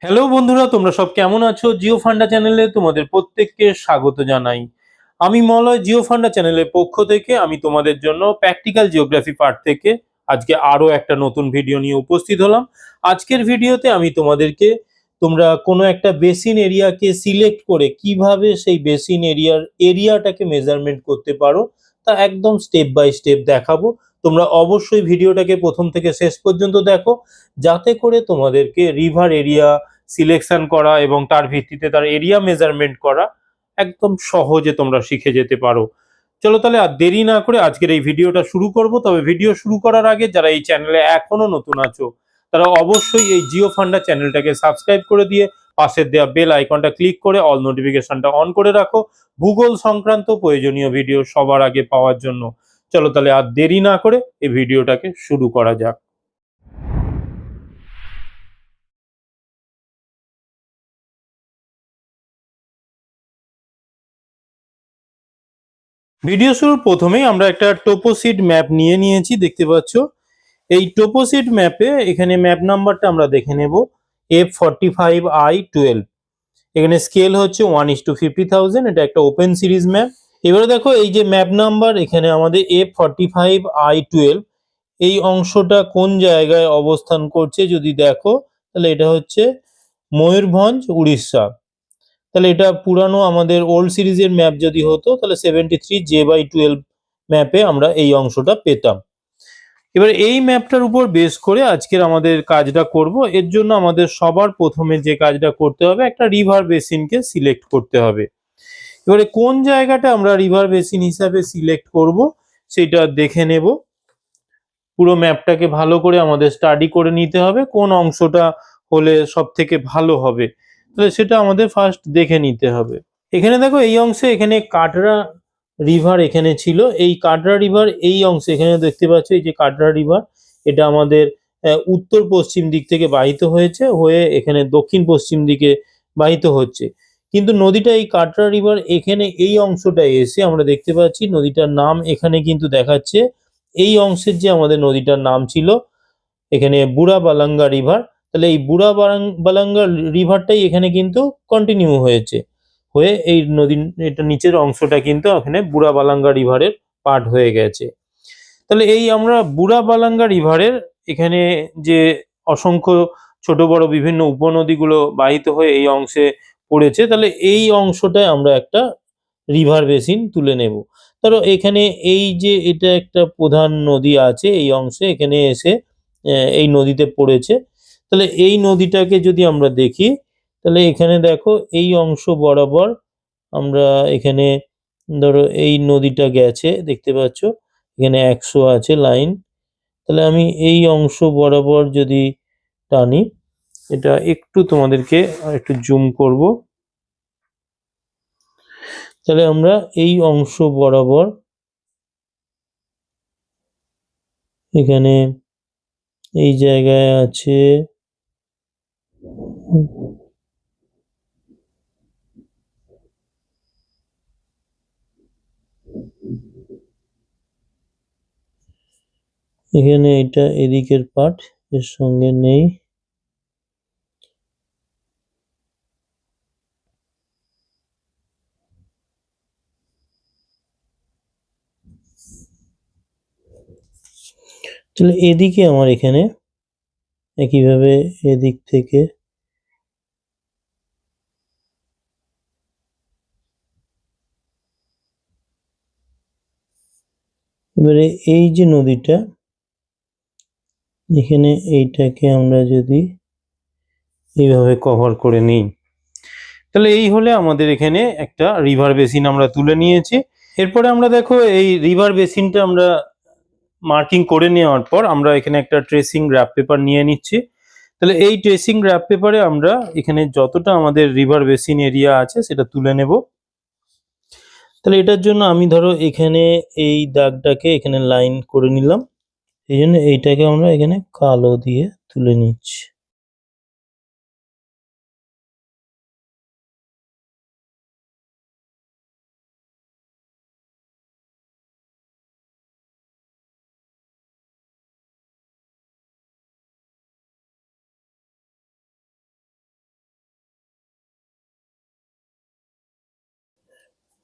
Hello বন্ধুরা, তোমরা সব কেমন আছো? জিও ফান্ডা চ্যানেলে তোমাদের প্রত্যেককে স্বাগত জানাই। আমি মলয়, জিও ফান্ডা চ্যানেলের পক্ষ থেকে আমি তোমাদের জন্য প্র্যাকটিক্যাল জিওগ্রাফি পার্ট থেকে আজকে আরো একটা নতুন ভিডিও নিয়ে উপস্থিত হলাম। আজকের ভিডিওতে আমি তোমাদেরকে তোমরা কোনো একটা বেসিন এরিয়াকে সিলেক্ট করে কিভাবে সেই বেসিন এরিয়াটাকে মেজারমেন্ট করতে পারো তা একদম স্টেপ বাই স্টেপ দেখাবো। তোমরা অবশ্যই ভিডিওটাকে প্রথম থেকে শেষ পর্যন্ত দেখো, যাতে করে তোমাদেরকে রিভার এরিয়া সিলেকশন করা এবং তার ভিত্তিতে তার এরিয়া মেজারমেন্ট করা একদম সহজে তোমরা শিখে যেতে পারো। চলো তাহলে আর দেরি না করে আজকের এই ভিডিওটা শুরু করব। তবে ভিডিও শুরু করার আগে যারা এই চ্যানেলে এখনো নতুন আছো তারা অবশ্যই এই জিও ফান্ডা চ্যানেলটাকে সাবস্ক্রাইব করে দিয়ে পাশের দেওয়া বেল আইকনটা ক্লিক করে অল নোটিফিকেশনটা অন করে রাখো ভূগোল সংক্রান্ত প্রয়োজনীয় ভিডিও সবার আগে পাওয়ার জন্য। চলো তাহলে আর দেরি না করে এই ভিডিওটাকে শুরু করা যাক। ভিডিও শুরুর প্রথমেই আমরা একটা টোপোসিড ম্যাপ নিয়ে নিয়েছি, দেখতে পাচ্ছ। এই টোপোসিড ম্যাপে এখানে ম্যাপ নাম্বারটা আমরা দেখে নেব F45I12। এখানে স্কেল হচ্ছে 1:50,000। এটা একটা ওপেন সিরিজ ম্যাপ। এবারে দেখো এই যে ম্যাপ নাম্বার এখানে আমাদের F45I12 এই অংশটা কোন জায়গায় অবস্থান করছে যদি দেখো তাহলে এটা হচ্ছে ময়ূরভঞ্জ, উড়িষ্যা। তাহলে এটা পুরানো আমাদের ওল্ড সিরিজের ম্যাপ যদি হতো তাহলে 73J/12 ম্যাপে আমরা এই অংশটা পেতাম। এবার এই ম্যাপটার উপর বেস করে আজকের আমাদের কাজটা করব। এর জন্য আমাদের সবার প্রথমে যে কাজটা করতে হবে, একটা রিভার বেসিনকে সিলেক্ট করতে হবে। এবারে কোন জায়গাটা আমরা রিভার বেসিন হিসাবে সিলেক্ট করব সেটা দেখে নেব। পুরো ম্যাপটাকে ভালো করে আমাদের স্টাডি করে নিতে হবে কোন অংশটা হলে সব থেকে ভালো হবে, তাহলে সেটা আমাদের ফার্স্ট দেখে নিতে হবে। এখানে দেখো এই অংশে এখানে কাটরা রিভার এখানে ছিল। এই কাটরা রিভার এই অংশে এখানে দেখতে পাচ্ছ, এই যে কাটরা রিভার এটা আমাদের উত্তর পশ্চিম দিক থেকে বাহিত হয়েছে, হয়ে এখানে দক্ষিণ পশ্চিম দিকে বাহিত হচ্ছে। কিন্তু নদীটা এই কাটরা রিভার এখানে এই অংশটা এসে আমরা দেখতে পাচ্ছি নদীটার নাম এখানে কিন্তু দেখাচ্ছে। এই অংশের যে আমাদের নদীটার নাম ছিল এখানে বুড়া বালাঙ্গা রিভার, তাহলে এই বুড়া বালাঙ্গা রিভারটাই এখানে কিন্তু কন্টিনিউ হয়েছে, হয়ে এই নদীর এটা নিচের অংশটা কিন্তু এখানে বুড়া বালাঙ্গা রিভারের পার্ট হয়ে গেছে। তাহলে এই আমরা বুড়া বালাঙ্গা রিভারের এখানে যে অসংখ্য ছোট বড় বিভিন্ন উপনদীগুলো বাহিত হয়ে এই অংশে পড়েছে, তাহলে এই অংশটায় আমরা একটা রিভার বেসিন তুলে নেব। ধরো এখানে এই যে এটা একটা প্রধান নদী আছে এই অংশে এখানে এসে এই নদীতে পড়েছে। তাহলে এই নদীটাকে যদি আমরা দেখি তাহলে এখানে দেখো এই অংশ বরাবর আমরা এখানে ধরো এই নদীটা গেছে, দেখতে পাচ্ছ এখানে 100 আছে লাইন। তাহলে আমি এই অংশ বরাবর যদি টানি, এটা একটু তোমাদেরকে একটু জুম করব, তাহলে আমরা এই অংশ বরাবর এখানে এই জায়গায় আছে এখানে এটা এদিকের পার্ট, এর সঙ্গে নেই। তাহলে এদিকে আমার এখানে একইভাবে এদিক থেকে এবারে এই যে নদীটা এখানে এইটাকে আমরা যদি এইভাবে কভার করে নিই, তাহলে এই হলে আমাদের এখানে একটা রিভার বেসিন আমরা তুলে নিয়েছি। এরপরে আমরা দেখো এই রিভার বেসিনটা আমরা মার্কিং করে নেওয়ার পর আমরা এখানে একটা ট্রেসিং গ্রাফ পেপার নিয়ে নিচ্ছি। তাহলে এই ট্রেসিং গ্রাফ পেপারে আমরা এখানে যতটা আমাদের রিভার বেসিন এরিয়া আছে সেটা তুলে নেব। তাহলে এটার জন্য আমি ধরো এখানে এই দাগটাকে এখানে লাইন করে নিলাম, এই জন্য এইটাকে আমরা এখানে কালো দিয়ে তুলে নিচ্ছি।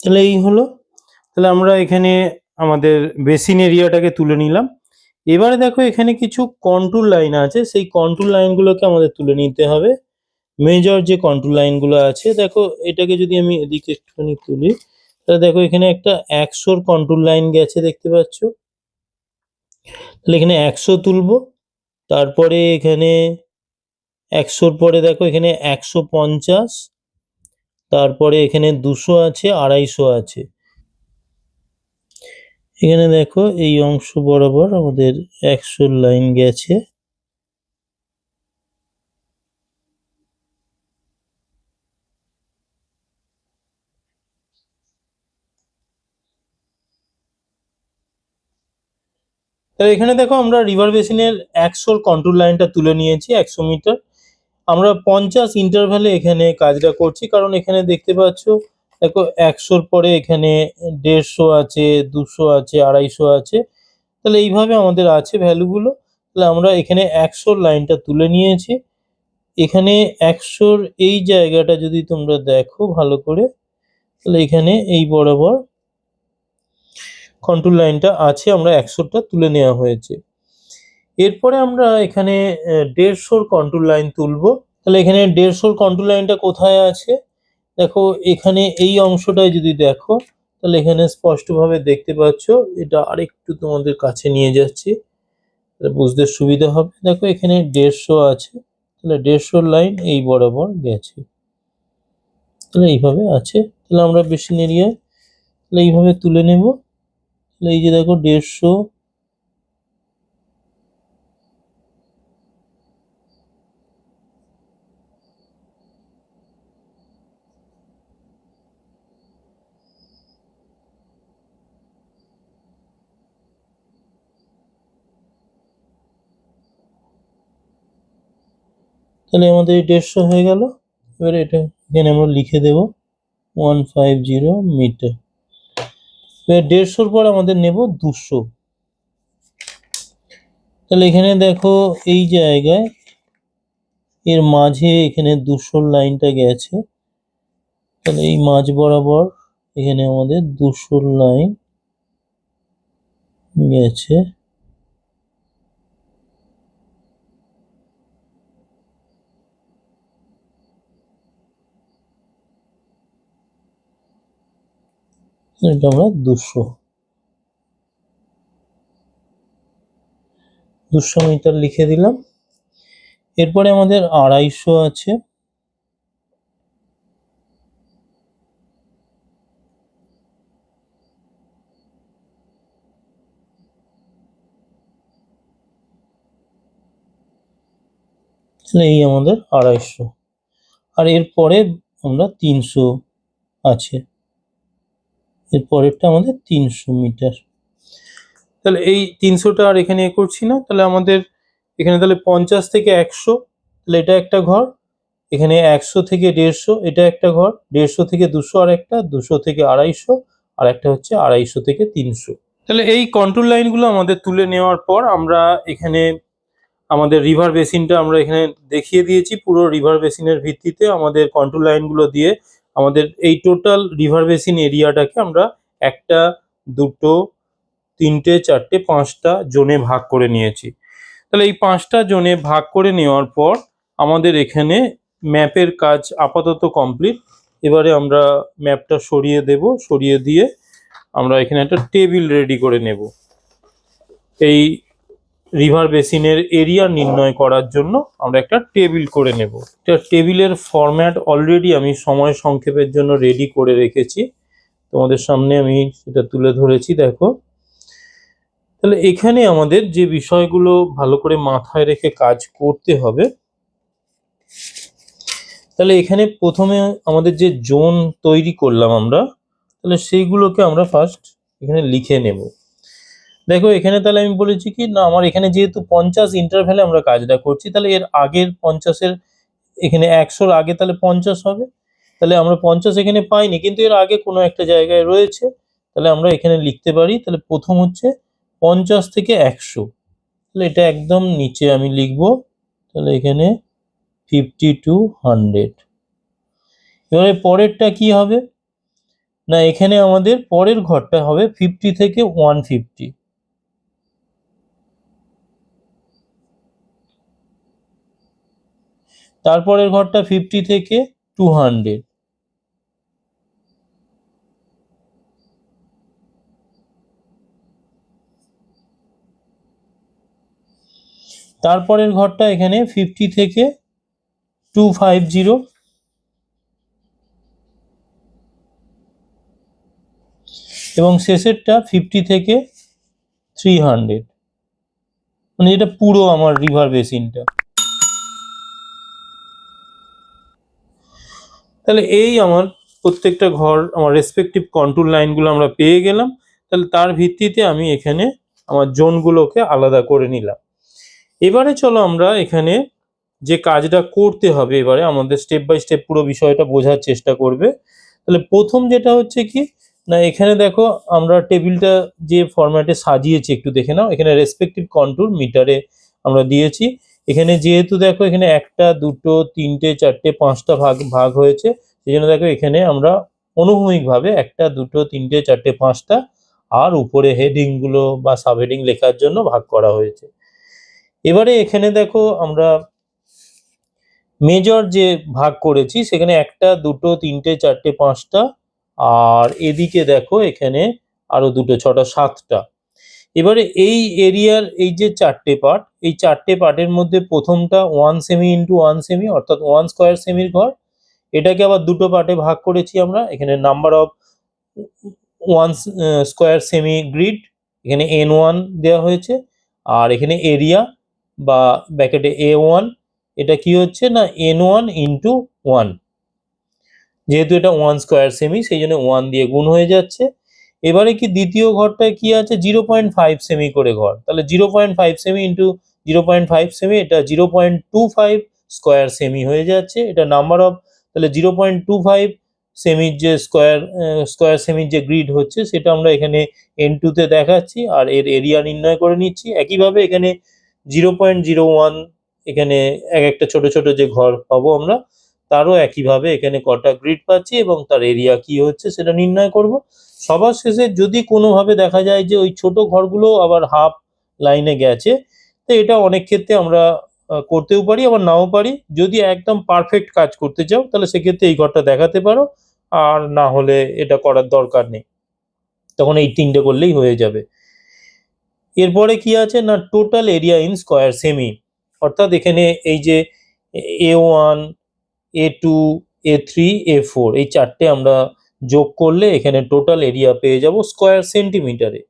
তাহলে এই হলো। তাহলে আমরা এখানে আমাদের বেসিন এরিয়াটাকে তুলে নিলাম। এবারে দেখো এখানে কিছু কন্ট্রোল লাইন আছে, সেই কন্ট্রোল লাইনগুলোকে আমাদের তুলে নিতে হবে। মেজর যে কন্ট্রোল লাইনগুলো আছে, দেখো এটাকে যদি আমি এদিকে একটুখানি তুলি, তাহলে দেখো এখানে একটা 100 কন্ট্রোল লাইন গেছে দেখতে পাচ্ছ। তাহলে এখানে 100 তুলবো, তারপরে এখানে 100-র পরে দেখো এখানে 150, তারপরে এখানে 200 আছে, 250 আছে। এখানে দেখো এই অংশ বরাবর আমাদের 100 লাইন গেছে। তো এখানে দেখো আমরা রিভার বেসিনের 100 কন্ট্রোল লাইনটা তুলে নিয়েছি 100 মিটার। আমরা 50 ইন্টারভ্যালে এখানে কাজটা করছি, কারণ এখানে দেখতে পাচ্ছ দেখো 100-র পরে এখানে 150 আছে, 200 আছে, 250 আছে। তাহলে এইভাবে আমাদের আছে ভ্যালুগুলো। তাহলে আমরা এখানে 100 লাইনটা তুলে নিয়েছি। এখানে 100-র এই জায়গাটা যদি তোমরা দেখো ভালো করে, তাহলে এখানে এই বরাবর কন্ট্রোল লাইনটা আছে, আমরা 100টা তুলে নেওয়া হয়েছে। এরপরে আমরা এখানে 150-র কন্ট্রোল লাইন তুলবো। তাহলে এখানে 150-র কন্ট্রোল লাইনটা কোথায় আছে, দেখো এখানে এই অংশটায় যদি দেখো, তাহলে এখানে স্পষ্টভাবে দেখতে পাচ্ছ। এটা আরেকটু তোমাদের কাছে নিয়ে যাচ্ছি, তাহলে বুঝতে সুবিধা হবে। দেখো এখানে 150 আছে, তাহলে 150-র লাইন এই বরাবর গেছে, তাহলে এইভাবে আছে। তাহলে আমরা বেসিন এরিয়ায় তাহলে এইভাবে তুলে নেব। তাহলে এই যে দেখো 150, তাহলে আমাদের 150 হয়ে গেল। এবারে এটা এখানে আমরা লিখে দেব 150 মিটার। এবার 150-র পর আমাদের নেব 200। তাহলে এখানে দেখো এই জায়গায় এর মাঝে এখানে 200-র লাইনটা গেছে, তাহলে এই মাঝ বরাবর এখানে আমাদের 200-র লাইন গেছে। এটা আমরা 200 মিটার লিখে দিলাম। এরপরে আমাদের 250 আছে। তাহলে এই আমাদের 250, আর এরপরে আমরা 300 আছে, এর পরেরটা আমাদের 300 মিটার। তাহলে এই 300টা আর এখানে করছি না। তাহলে আমাদের এখানে তাহলে 50 থেকে 100, তাহলে এটা একটা ঘর। এখানে 100 থেকে 150 এটা একটা ঘর। 150 থেকে 200 আর একটা, 200 থেকে 250, আর একটা হচ্ছে 250 থেকে 300। তাহলে এই কন্ট্রোল লাইনগুলো আমাদের তুলে নেওয়ার পর আমরা এখানে আমাদের রিভার বেসিনটা আমরা এখানে দেখিয়ে দিয়েছি। পুরো রিভার বেসিনের ভিত্তিতে আমাদের কন্ট্রোল লাইনগুলো দিয়ে আমাদের এই টোটাল রিভার বেসিন এরিয়াটাকে আমরা 1টা, 2টো, 3টে, 4টে, 5টা জোনে ভাগ করে নিয়েছি। তাহলে এই 5টা জোনে ভাগ করে নেওয়ার পর আমাদের এখানে ম্যাপের কাজ আপাতত কমপ্লিট। এবারে আমরা ম্যাপটা সরিয়ে দেব, সরিয়ে দিয়ে আমরা এখানে একটা টেবিল রেডি করে নেব এই রিভার বেসিনের এরিয়া নির্ণয় করার জন্য। আমরা একটা টেবিল করে নেব। এটা টেবিলের ফরম্যাট অলরেডি আমি সময় সংক্ষেপের জন্য রেডি করে রেখেছি, তোমাদের সামনে আমি সেটা তুলে ধরেছি। দেখো তাহলে এখানে আমাদের যে বিষয়গুলো ভালো করে মাথায় রেখে কাজ করতে হবে, তাহলে এখানে প্রথমে আমাদের যে জোন তৈরি করলাম আমরা, তাহলে সেইগুলোকে আমরা ফার্স্ট এখানে লিখে নেব। দেখো এখানে তাহলে আমি বলেছি কি না, আমার এখানে যেহেতু 50 ইন্টারভ্যালে আমরা কাজটা করছি, তাহলে এর আগের 50-এর এখানে 100-র আগে তাহলে 50 হবে। তাহলে আমরা 50 এখানে পাইনি, কিন্তু এর আগে কোনো একটা জায়গায় রয়েছে। তাহলে আমরা এখানে লিখতে পারি, তাহলে প্রথম হচ্ছে 50 থেকে 100, তাহলে এটা একদম নিচে আমি লিখবো। তাহলে এখানে 50 to 100। এবারে পরেরটা কি হবে, না এখানে আমাদের পরের ঘরটা হবে 50 থেকে 150। তারপরের ঘরটা 50 থেকে 200। তারপরের ঘরটা এখানে 50 থেকে 250। এবং শেষেরটা 50 থেকে 300, মানে এটা পুরো আমার রিভার বেসিনটা। তাহলে এই আমার প্রত্যেকটা ঘর আমার রেসপেক্টিভ কন্ট্রোল লাইনগুলো আমরা পেয়ে গেলাম। তাহলে তার ভিত্তিতে আমি এখানে আমার জোনগুলোকে আলাদা করে নিলাম। এবারে চলো আমরা এখানে যে কাজটা করতে হবে, এবারে আমাদের স্টেপ বাই স্টেপ পুরো বিষয়টা বোঝার চেষ্টা করবে। তাহলে প্রথম যেটা হচ্ছে কি না, এখানে দেখো আমরা টেবিলটা যে ফরম্যাটে সাজিয়েছি একটু দেখে নাও। এখানে রেসপেক্টিভ কন্ট্রোল মিটারে আমরা দিয়েছি। এখানে যেহেতু দেখো এখানে 1টা 2টো 3টে 4টে 5টা ভাগ হয়েছে, সেই জন্য দেখো এখানে আমরা অনুভূমিকভাবে 1টা 2টো 3টে 4টে 5টা আর উপরে হেডিং গুলো বা সাব হেডিং লেখার জন্য ভাগ করা হয়েছে। এবারে এখানে দেখো আমরা মেজর যে ভাগ করেছি সেখানে 1টা 2টো 3টে 4টে 5টা, আর এদিকে দেখো এখানে আরো 2টো 6টা 7টা। এবারে এই এরিয়ার এই যে 4টে পার্ট, এই 4টে পার্টের মধ্যে প্রথমটা 1 সেমি ইন্টু 1 সেমি অর্থাৎ 1 স্কোয়ার সেমির ঘর। এটাকে আবার 2টো পার্টে ভাগ করেছি আমরা। এখানে number of 1 square semi grid, এখানে N1 দেওয়া হয়েছে। আর এখানে এরিয়া বা ব্র্যাকেটে A1, এটা কি হচ্ছে না N1 ইন্টু 1, যেহেতু এটা 1 স্কোয়ার সেমি সেই জন্য 1 দিয়ে গুণ হয়ে যাচ্ছে। এবারে কি দ্বিতীয় ঘরটায় কি আছে 0.5 সেমি করে ঘর, তাহলে 0.5 সেমি ইন্টু 0.5 সেমি, এটা 0.25 স্কোয়ার সেমি হয়ে যাচ্ছে। এটা নাম্বার অফ, তাহলে 0.25 সেমির যে স্কোয়ার সেমির যে গ্রিড হচ্ছে সেটা আমরা এখানে N2 তে দেখাচ্ছি আর এর এরিয়া নির্ণয় করে নিচ্ছি। একইভাবে এখানে 0.01 এখানে একটা ছোট ছোট যে ঘর পাবো আমরা, তারও একইভাবে এখানে কটা গ্রিড পাচ্ছি এবং তার এরিয়া কি হচ্ছে সেটা নির্ণয় করব। সবার শেষে যদি কোনোভাবে দেখা যায় যে ওই ছোট ঘরগুলো আবার হাফ লাইনে গেছে, তো এটা অনেক ক্ষেত্রে আমরা করতেও পারি আবার নাও পারি। যদি একদম পারফেক্ট কাজ করতে চাও তাহলে সেক্ষেত্রে এই ঘরটা দেখাতে পারো, আর না হলে এটা করার দরকার নেই, তখন এই 3টে করলেই হয়ে যাবে। এরপরে কি আছে না total area in square semi, অর্থাৎ এখানে এই যে A1 A2 A3 A4 এই 4টে আমরা যোগ করলে এখানে টোটাল এরিয়া পেয়ে যাব স্কোয়ার সেন্টিমিটারে।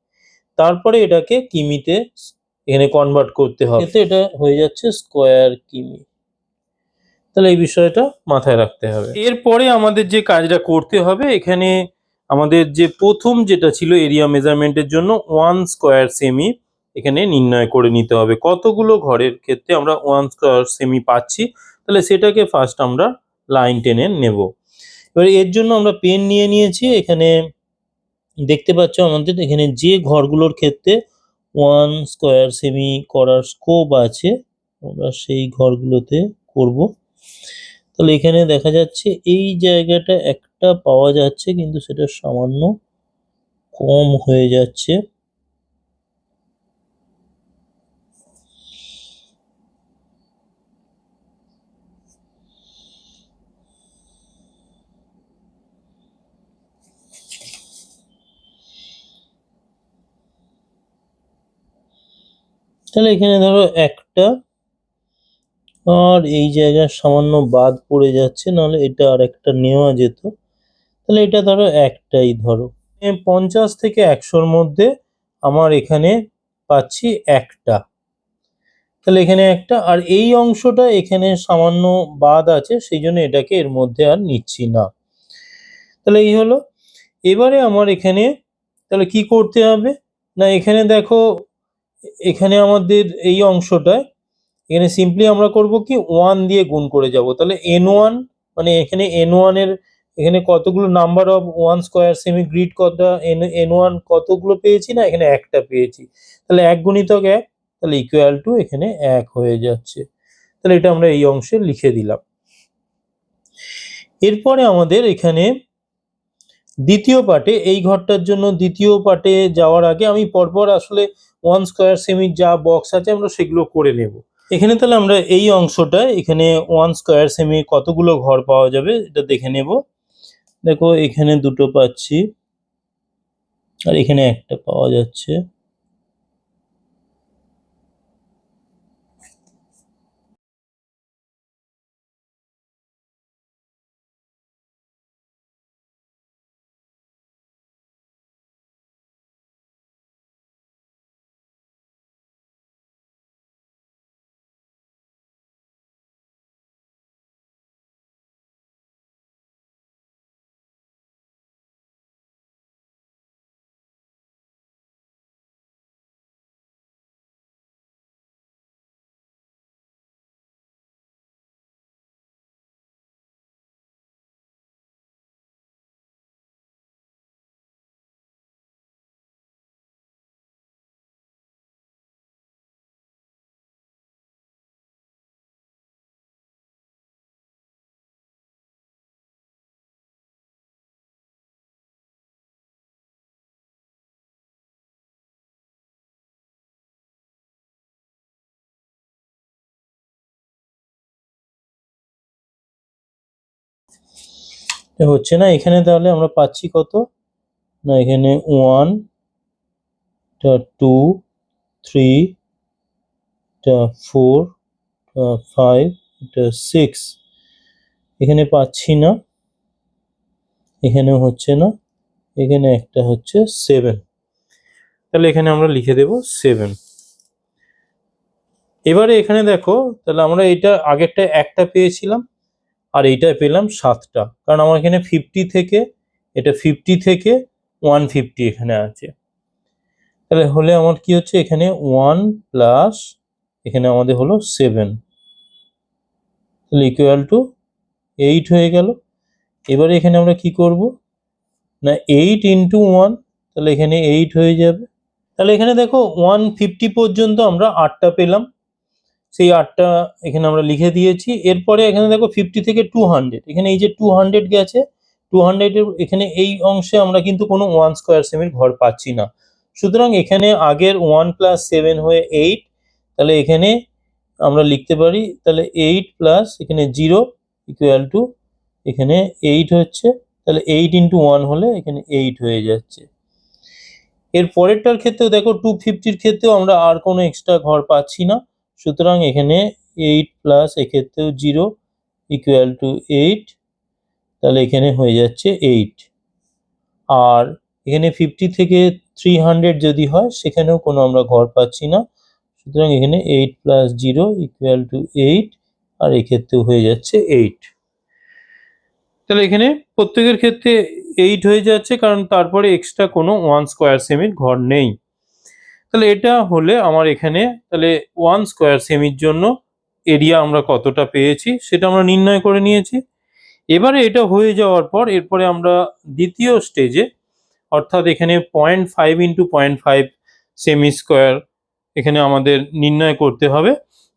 তারপরে এটাকে কিমিতে এখানে কনভার্ট করতে হবে, এতে এটা হয়ে যাচ্ছে স্কোয়ার কিমি। তাহলে এই বিষয়টা মাথায় রাখতে হবে। এরপরে আমাদের যে কাজটা করতে হবে, এখানে আমাদের যে প্রথম যেটা ছিল এরিয়া মেজারমেন্টের জন্য 1 স্কোয়ার সেমি এখানে নির্ণয় করে নিতে হবে। কতগুলো ঘরের ক্ষেত্রে আমরা 1 স্কোয়ার সেমি পাচ্ছি, তাহলে সেটাকে ফার্স্ট আমরা লাইন টেনে নেব। এবার এর জন্য আমরা পেন নিয়ে নিয়েছি। এখানে দেখতে পাচ্ছ আমাদের এখানে যে ঘরগুলোর ক্ষেত্রে 1 স্কোয়ার সেমি করার স্কোপ আছে আমরা সেই ঘরগুলোতে করব। তাহলে এখানে দেখা যাচ্ছে এই জায়গাটা একটা পাওয়া যাচ্ছে কিন্তু সেটা সামান্য কম হয়ে যাচ্ছে। তাহলে এখানে ধরো একটা, আর এই জায়গায় সামান্য বাদ পড়ে যাচ্ছে, নাহলে এটা আর একটা নেওয়া যেত। তাহলে এটা ধরো একটাই ধরো 50 থেকে 100-র মধ্যে আমার এখানে পাচ্ছি একটা। তাহলে এখানে একটা, আর এই অংশটা এখানে সামান্য বাদ আছে সেই জন্য এটাকে এর মধ্যে আর নিচ্ছি না। তাহলে এই হলো। এবারে আমার এখানে তাহলে কি করতে হবে না, এখানে দেখো এখানে আমাদের এই অংশটায় এখানে সিম্পলি আমরা করব কি 1 দিয়ে গুণ করে যাব। তাহলে N1 মানে এখানে N1 এর এখানে কতগুলো number of 1 square semi grid কতটা, N1 কতগুলো পেয়েছি না এখানে একটা পেয়েছি। তাহলে 1 গুণিতক 1, তাহলে ইকুয়াল টু এখানে 1 হয়ে যাচ্ছে। তাহলে এটা আমরা এই অংশে লিখে দিলাম। এরপরে আমাদের এখানে দ্বিতীয় পার্টে এই ঘরটার জন্য দ্বিতীয় পার্টে যাওয়ার আগে আমি পরপর আসলে 1 স্কোয়ার সেমির যা বক্স আছে আমরা সেগুলো করে নেব। এখানে তাহলে আমরা এই অংশটা এখানে 1 স্কোয়ার সেমি কতগুলো ঘর পাওয়া যাবে এটা দেখে নেব। দেখো এখানে দুটো পাচ্ছি আর এখানে একটা পাওয়া যাচ্ছে। হচ্ছে না এখানে, তাহলে আমরা পাচ্ছি কত না, এখানে 1, 2, 3, 4, 5, 6 এখানে পাচ্ছি না, এখানেও হচ্ছে না, এখানে একটা হচ্ছে 7, তাহলে এখানে আমরা লিখে দেব 7। এবারে এখানে দেখো তাহলে আমরা এটা আগেরটা একটা পেয়েছিলাম আর এইটা পেলাম 7টা, কারণ আমার এখানে 50 থেকে এটা 50 থেকে 150 এখানে আছে। তাহলে হলে আমার কি হচ্ছে এখানে 1 প্লাস এখানে আমাদের হলো 7, তাহলে ইকুয়াল টু 8 হয়ে গেল। এবারে এখানে আমরা কি করব না 8 ইন্টু 1, তাহলে এখানে 8 হয়ে যাবে। তাহলে এখানে দেখো 150 পর্যন্ত আমরা 8টা পেলাম, সেই 8টা এখানে আমরা লিখে দিয়েছি। এরপরে এখানে দেখো 50 থেকে 200, এখানে এই যে 200 গেছে, 200 এর এখানে এই অংশে আমরা কিন্তু কোনো 1 স্কোয়ার সেমির ঘর পাচ্ছি না। সুতরাং এখানে আগের 1 প্লাস 7 হয়ে 8, তাহলে এখানে আমরা লিখতে পারি তাহলে 8 প্লাস এখানে 0 ইকুয়াল টু এখানে 8 হচ্ছে, তাহলে 8 ইন্টু 1 হলে এখানে 8 হয়ে যাচ্ছে। এর পরেরটার ক্ষেত্রেও দেখো 250-র ক্ষেত্রেও আমরা আর কোনো এক্সট্রা ঘর পাচ্ছি না, সুতরাং এখানে 8 প্লাস এক্ষেত্রেও 0 ইকুয়াল টু 8, তাহলে এখানে হয়ে যাচ্ছে 8। আর এখানে 50 থেকে 300 যদি হয় সেখানেও কোনো আমরা ঘর পাচ্ছি না, সুতরাং এখানে 8 প্লাস 0 ইকুয়াল টু 8, আর এক্ষেত্রেও হয়ে যাচ্ছে 8। তাহলে এখানে প্রত্যেকের ক্ষেত্রে 8 হয়ে যাচ্ছে, কারণ তারপরে এক্সট্রা কোনো 1 স্কোয়ার সেমির ঘর নেই। তাহলে এটা হলে আমার এখানে তাহলে 1 স্কোয়ার সেমির জন্য এরিয়া আমরা কতটা পেয়েছি সেটা আমরা নির্ণয় করে নিয়েছি। এবারে এটা হয়ে যাওয়ার পর এরপরে আমরা দ্বিতীয় স্টেজে, অর্থাৎ এখানে 0.5 ইন্টু 0.5 সেমি স্কোয়ার এখানে আমাদের নির্ণয় করতে হবে।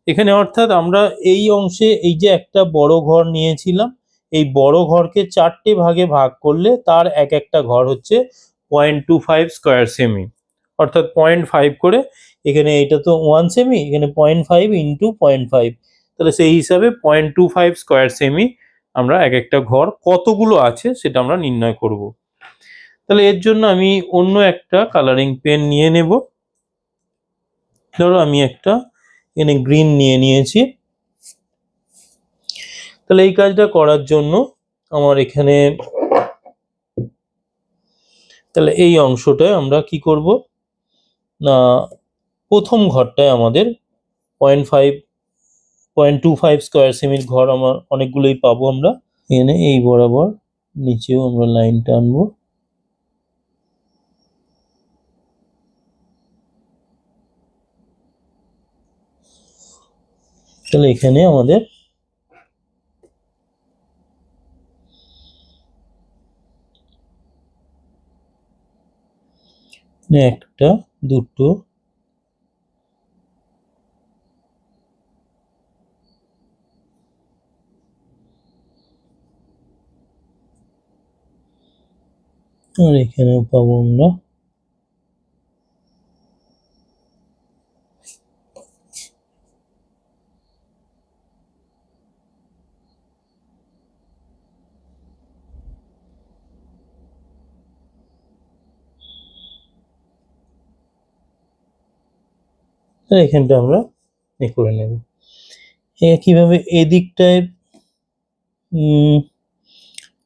এখানে অর্থাৎ আমরা এই অংশে এই যে একটা বড় ঘর নিয়েছিলাম, এই বড় ঘরকে 4টে ভাগে ভাগ করলে তার এক একটা ঘর হচ্ছে 0.25 স্কোয়ার সেমি, অর্থাৎ 0.5 করে এখানে এটা তো 1 সেমি, এখানে 0.5 ইন্টু 0.5, তাহলে সেই হিসাবে 0.25 স্কোয়ার সেমি আমরা এক একটা ঘর কতগুলো আছে সেটা আমরা নির্ণয় করব। তাহলে এর জন্য আমি অন্য একটা কালারিং পেন নিয়ে নেব। ধরো আমি একটা এখানে গ্রিন নিয়ে নিয়েছি। তাহলে এই কাজটা করার জন্য আমার এখানে তাহলে এই অংশটায় আমরা কি করব না, প্রথম ঘরটায় আমাদের 0.25 স্কোয়ার সেমির ঘর আমার অনেকগুলোই পাবো আমরা। এখানে এই বরাবর নিচেও আমরা লাইন টানবো। তাহলে এখানে আমাদের একটা, দুটো, আর এখানেও পাবো আমরা। এখানটা আমরা এ করে নেব। কিভাবে এদিকটায়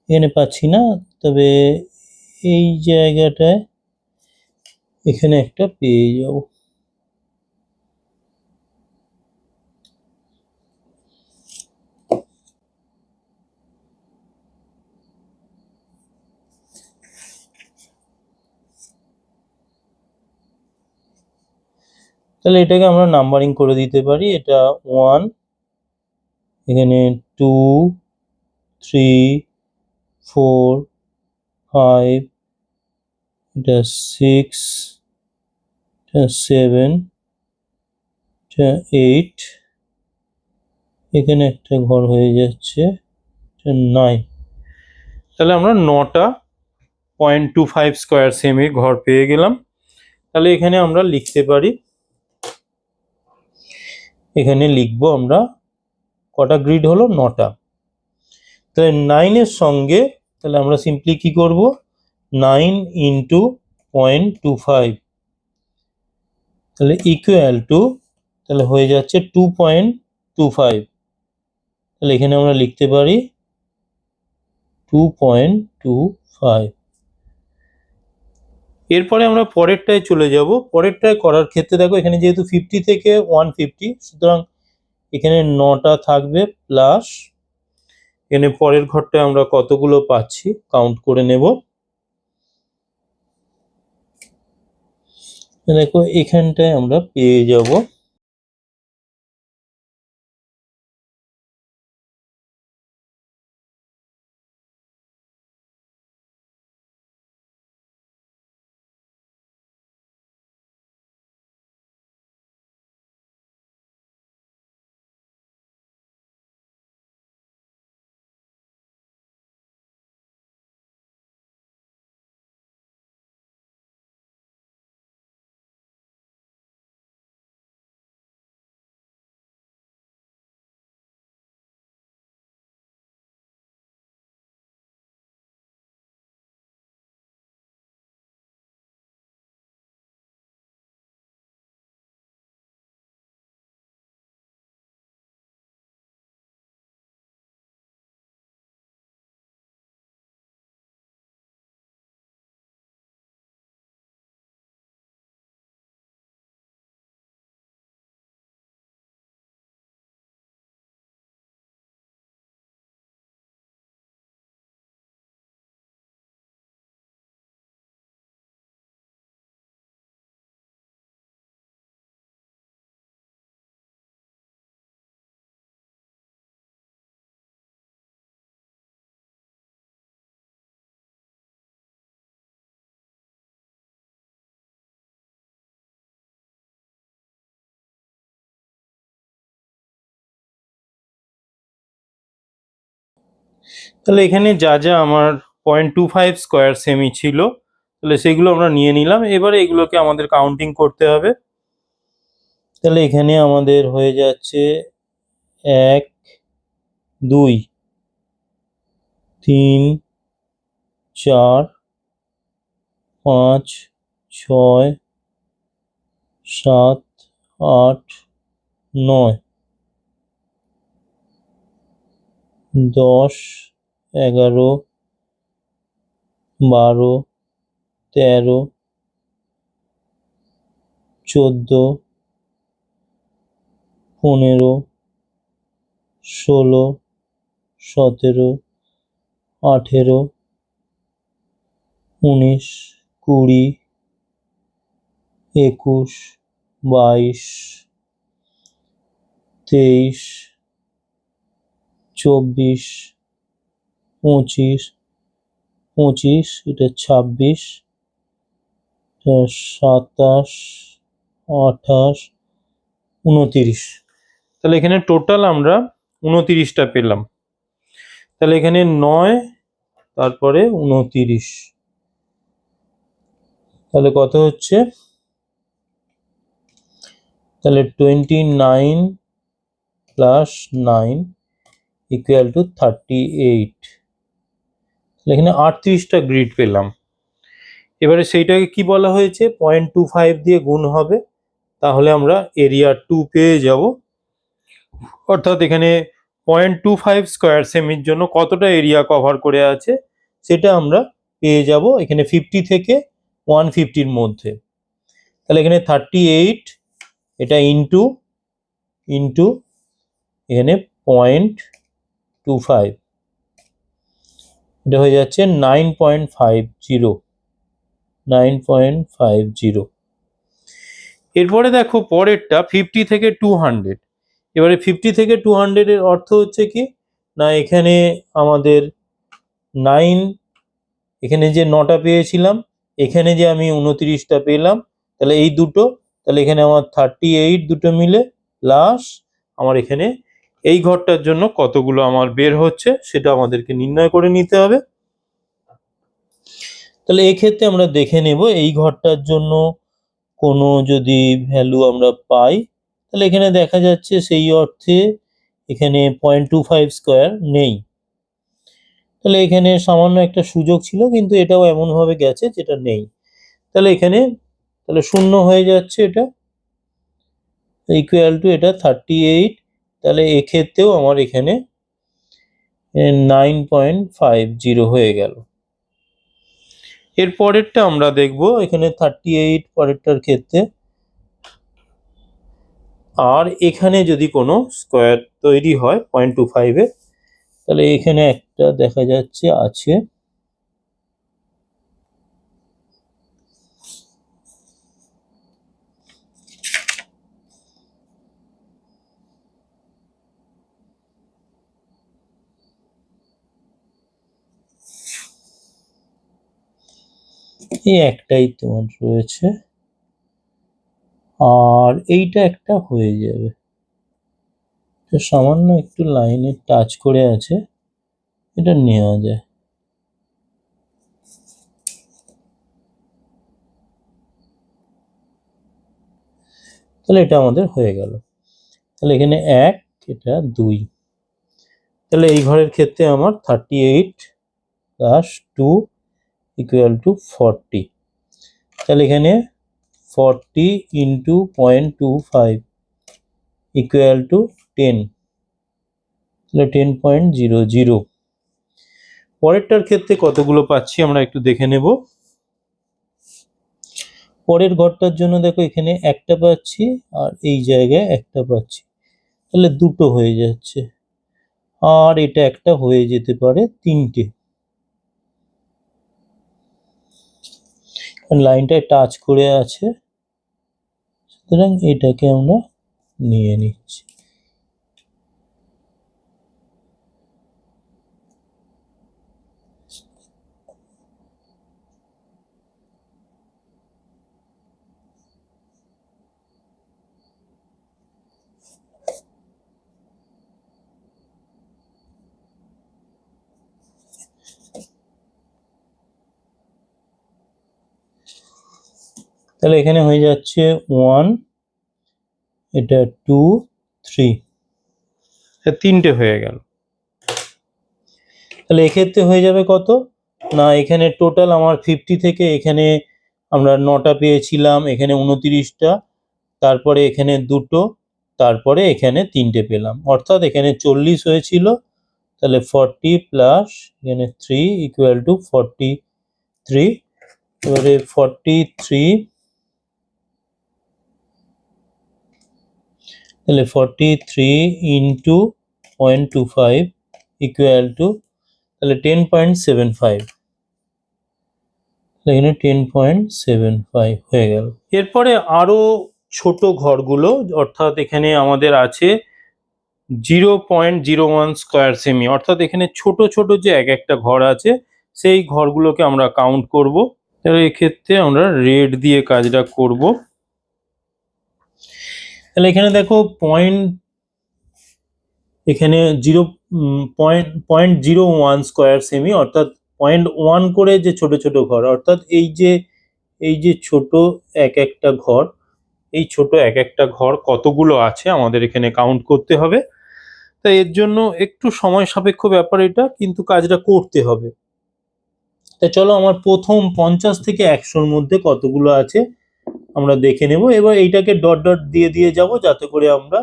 এখানে পাচ্ছি না, তবে এই জায়গাটায় এখানে একটা পেয়ে যাব। তাহলে এটাকে আমরা নাম্বারিং করে দিতে পারি। এটা 1, এখানে 2, 3, 4, 5, এটা 6, এটা 7, এটা 8, এখানে একটা ঘর হয়ে যাচ্ছে, এটা 9। তাহলে আমরা 9টা 0.25 স্কোয়ার সেমি ঘর পেয়ে গেলাম। তাহলে এখানে আমরা লিখতে পারি, এখানে লিখবো আমরা কটা গ্রিড হলো, 9টা। তাহলে 9 এর সঙ্গে তাহলে আমরা সিম্পলি কি করব, 9 ইন্টু 0.25, তাহলে ইকুয়াল টু, তাহলে হয়ে যাচ্ছে 2.25। তাহলে এখানে আমরা লিখতে পারি 2.25। এরপরে আমরা পরেরটায় চলে যাব। পরেরটায় করার ক্ষেত্রে দেখো এখানে যেহেতু 50 থেকে 150, সুতরাং এখানে 9টা থাকবে প্লাস এখানে পরের ঘরটায় আমরা কতগুলো পাচ্ছি কাউন্ট করে নেব। দেখো এখানটায় আমরা পেয়ে যাব তাহলে এখানে যা যা আমার 0.25 স্কোয়ার সেমি ছিল তাহলে সেগুলো আমরা নিয়ে নিলাম। এবারে এগুলোকে আমাদের কাউন্টিং করতে হবে। তাহলে এখানে আমাদের হয়ে যাচ্ছে 1, 2, 3, 4, 5, 6, 7, 8, 9, 10, 11, 12, 13, 14, 15, 16, 17, 18, 19, 20, 21, 22, 23, 24, 25, 25, এটা 26, এটা 27, 28, 29। তাহলে এখানে টোটাল আমরা 29টা পেলাম। তাহলে এখানে 9, তারপরে 29, তাহলে কত হচ্ছে, তাহলে 29 প্লাস 9 ইকুয়াল টু 38। তাহলে এখানে 38টা গ্রিড পেলাম। এবারে সেইটাকে কি বলা হয়েছে, 0.25 দিয়ে গুণ হবে, তাহলে আমরা এরিয়া 2 পেয়ে যাব। অর্থাৎ এখানে 0.25 স্কোয়ার সেমির জন্য কতটা এরিয়া কভার করে আছে সেটা আমরা পেয়ে যাব এখানে 50 থেকে 150-র মধ্যে। তাহলে এখানে 38, এটা ইন্টু ইন্টু এখানে 0.25, এটা হয়ে যাচ্ছে 9.50। এরপরে দেখো পরেরটা 50 থেকে 200। এবারে 50 থেকে 200-এর অর্থ হচ্ছে কি না, এখানে আমাদের 9, এখানে যে 9টা পেয়েছিলাম, এখানে যে আমি 29টা পেলাম, তাহলে এই দুটো, তাহলে এখানে আমার 38 দুটো মিলে প্লাস আমার এখানে এই ঘরটার জন্য কতগুলো আমার বের হচ্ছে সেটা আমাদেরকে নির্ণয় করে নিতে হবে। তাহলে এই ক্ষেত্রে আমরা দেখে নেব এই ঘরটার জন্য কোনো যদি ভ্যালু আমরা পাই, তাহলে এখানে দেখা যাচ্ছে সেই অর্থে এখানে 0.25 স্কোয়ার নেই। তাহলে এখানে সামান্য একটা সুযোগ ছিল, কিন্তু এটাও এমনভাবে গেছে যেটা নেই। তাহলে এখানে তাহলে শূন্য হয়ে যাচ্ছে, এটা ইকুয়াল টু এটা 38। তাহলে এক্ষেত্রেও আমার এখানে 9.50 হয়ে গেল। এর পরেরটা আমরা দেখব এখানে 38 পরেরটার ক্ষেত্রে। আর এখানে যদি কোনো স্কোয়ার তৈরি হয় 0.25-এ, তাহলে এখানে একটা দেখা যাচ্ছে আছে, এই একটাই তোমার রয়েছে, আর এইটা একটা হয়ে যাবে, সামান্য একটু লাইনে টাচ করে আছে, এটা নেওয়া যায়। তাহলে এটা আমাদের হয়ে গেল। তাহলে এখানে 1, এটা 2। তাহলে এই ঘরের ক্ষেত্রে আমার 38 প্লাস 2 ইকুয়াল টু 40। তাহলে এখানে 40 ইন্টু 0.25 ইকুয়াল টু 10, তাহলে 10.00। পরেরটার ক্ষেত্রে কতগুলো পাচ্ছি আমরা একটু দেখে নেব। পরের ঘরটার জন্য দেখো এখানে একটা পাচ্ছি, আর এই জায়গায় একটা পাচ্ছি, তাহলে দুটো হয়ে যাচ্ছে, আর এটা একটা হয়ে যেতে পারে 3টে। লাইনটায় টাচ করে আছে, সুতরাং এটাকে আমরা নিয়ে নিচ্ছি। তাহলে এখানে হয়ে যাচ্ছে 1, এটা 2, 3, 3টে হয়ে গেল। তাহলে এক্ষেত্রে হয়ে যাবে কত না, এখানে টোটাল আমার 50 থেকে এখানে আমরা 9টা পেয়েছিলাম, এখানে 29টা, তারপরে এখানে দুটো, তারপরে এখানে 3টে পেলাম, অর্থাৎ এখানে 40 হয়েছিল। তাহলে 40 প্লাস এখানে 3 ইকুয়াল টু 43। এবারে 43, তাহলে 43 ইন্টু 0.25 ইকুয়াল টু, তাহলে 10.75, এখানে 10.75 হয়ে গেল। এরপরে আরো ছোট ঘরগুলো, অর্থাৎ এখানে আমাদের আছে 0.01 স্কোয়ার সেমি, অর্থাৎ এখানে ছোট ছোট যে এক একটা ঘর আছে সেই ঘরগুলোকে আমরা কাউন্ট করব। তাহলে এক্ষেত্রে আমরা রেড দিয়ে কাজটা করব। তাহলে এখানে দেখো এখানে 0.01 স্কোয়ার সেমি, অর্থাৎ 0.1 করে যে ছোট ছোট ঘর, অর্থাৎ এই যে এই যে ছোট এক একটা ঘর, এই ছোট এক একটা ঘর কতগুলো আছে আমাদের এখানে কাউন্ট করতে হবে। তাই এর জন্য একটু সময় সাপেক্ষ ব্যাপার এটা, কিন্তু কাজটা করতে হবে। তাই চলো আমার প্রথম 50 থেকে 100-র মধ্যে কতগুলো আছে আমরা দেখে নেব। এবার এইটাকে ডট ডট দিয়ে দিয়ে যাব যাতে করে আমরা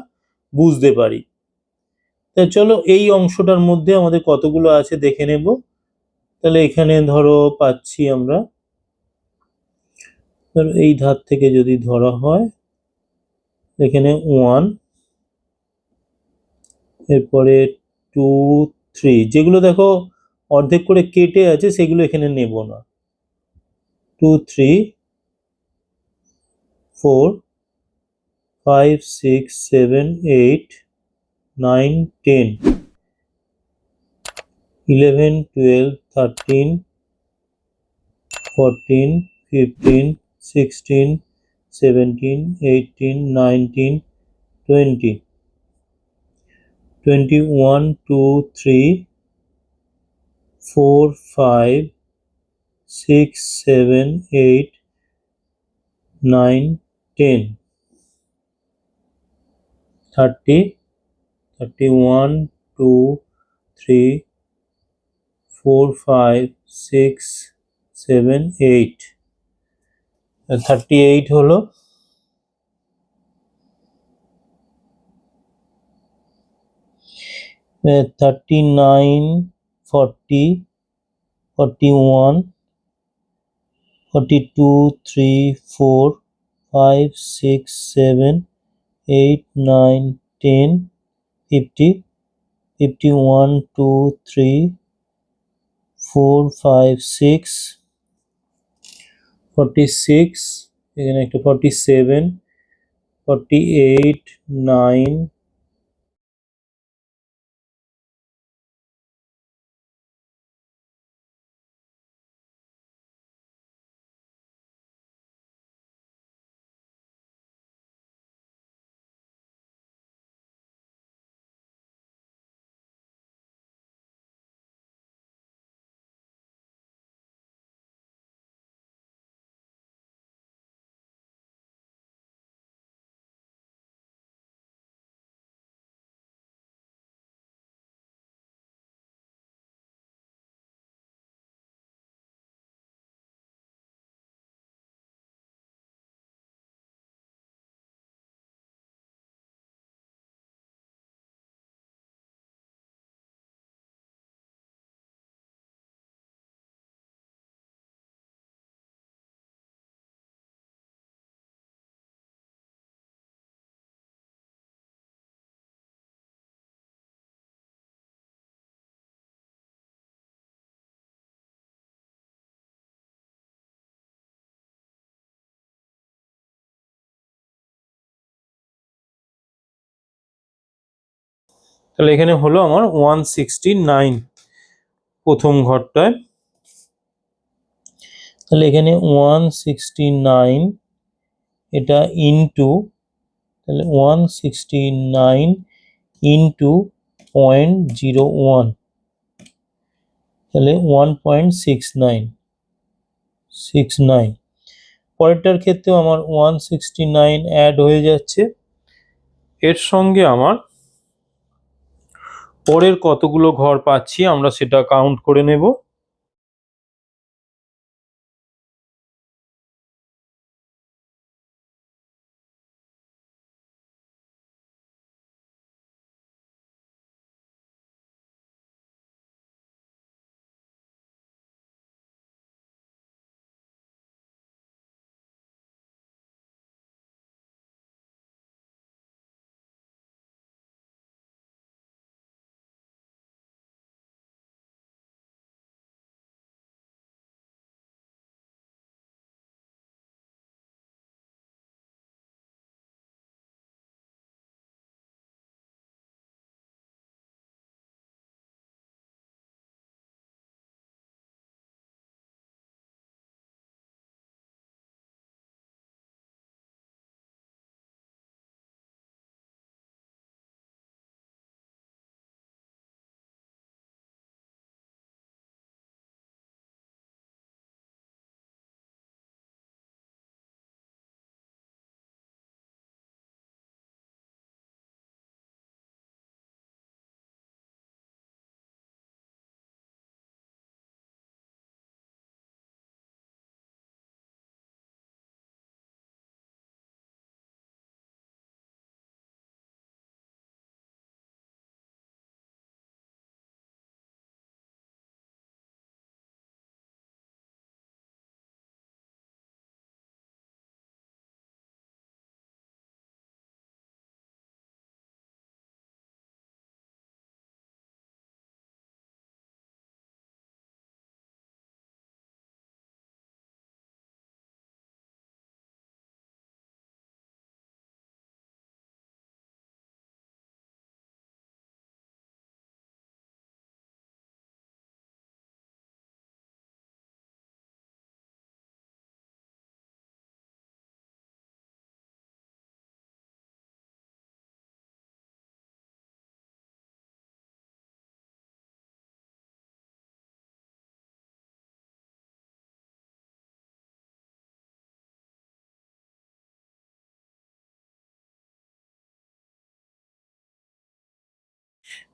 বুঝতে পারি। তাই চলো এই অংশটার মধ্যে আমাদের কতগুলো আছে দেখে নেব। তাহলে এখানে ধরো পাচ্ছি আমরা, ধরো এই ধার থেকে যদি ধরা হয় এখানে 1, এরপরে 2, 3, যেগুলো দেখো অর্ধেক করে কেটে আছে সেগুলো এখানে নেব না। 2, 3, 4, 5, 6, 7, 8, 9, 10, 11, 12, 13, 14, 15, 16, 17, 18, 19, 20, 21, 2, 3, 4, 5, 6, 7, 8, 9, 10, 30, 31, 2, 3, 4, 5, 6, 7, 8, 38 হলো। 39, 40, 41, 42, 3, 4, 5, 6, 7, 8, 9, 10, 50, 51, 2, 3, 4, 5, 6, 46, এখানে একটা 47, 48, 9, তাহলে এখানে হলো আমার 169 প্রথম ঘরটায়। তাহলে এখানে 169 এটা ইনটু, তাহলে 169 ইনটু 0.01, তাহলে 1.69। পরেরটার ক্ষেত্রেও আমার 169 অ্যাড হয়ে যাচ্ছে। এর সঙ্গে আমার পরের কতগুলো ঘর পাচ্ছি আমরা সেটা কাউন্ট করে নেব।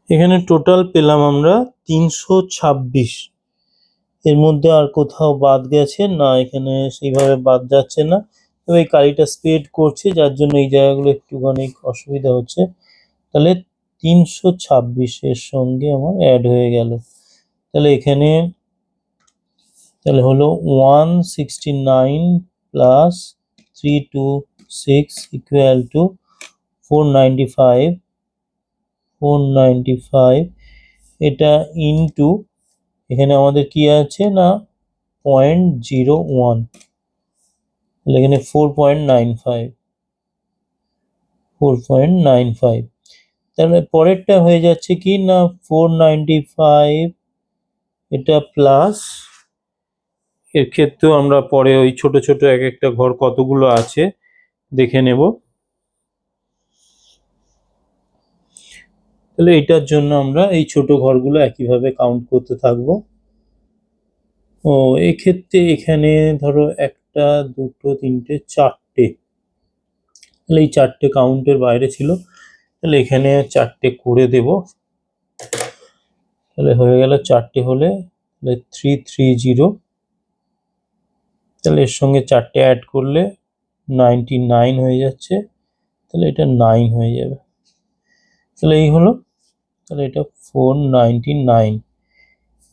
এখানে টোটাল পেলাম আমরা 326। এর মধ্যে আর কোথাও বাদ গেছে না, এখানে সেইভাবে বাদ যাচ্ছে না। তবে এই কালিটা স্প্রেড করছে যার জন্য এই জায়গাগুলো একটুখানি অসুবিধা হচ্ছে। তাহলে 326 এর সঙ্গে আমার অ্যাড হয়ে গেল। তাহলে এখানে তাহলে হলো 169 প্লাস 326 ইকুয়াল টু 495। 495 এটা ইনটু এখানে আমাদের কি আছে না 0.01, তাহলে এখানে 4.95। 4.95 তাহলে পরেরটা হয়ে যাচ্ছে কি না 495 এটা প্লাস, এর ক্ষেত্রেও আমরা পরে ওই ছোট ছোট এক একটা ঘর কতগুলো আছে দেখে নেব। তাহলে এটার জন্য আমরা এই ছোট ঘরগুলো একইভাবে কাউন্ট করতে থাকবো। ও এক্ষেত্রে এখানে ধরো একটা দুটো তিনটে চারটে, তাহলে এই চারটে কাউন্টের বাইরে ছিল, তাহলে এখানে চারটে করে দেব। তাহলে হয়ে গেল চারটে হলে তাহলে 330, তাহলে এর সঙ্গে চারটে অ্যাড করলে 99 হয়ে যাচ্ছে, তাহলে এটা 9 হয়ে যাবে। তাহলে এই হলো, তাহলে এটা 499।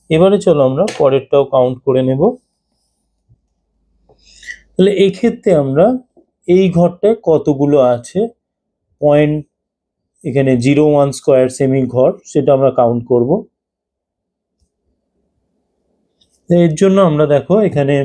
এবারে চলো আমরা পরেরটাও কাউন্ট করে নেব। তাহলে এই ক্ষেত্রে আমরা এই ঘরটায় কতগুলো আছে পয়েন্ট, এখানে 01 স্কোয়ার সেমি ঘর, সেটা আমরা কাউন্ট করব। এর জন্য আমরা দেখো এখানে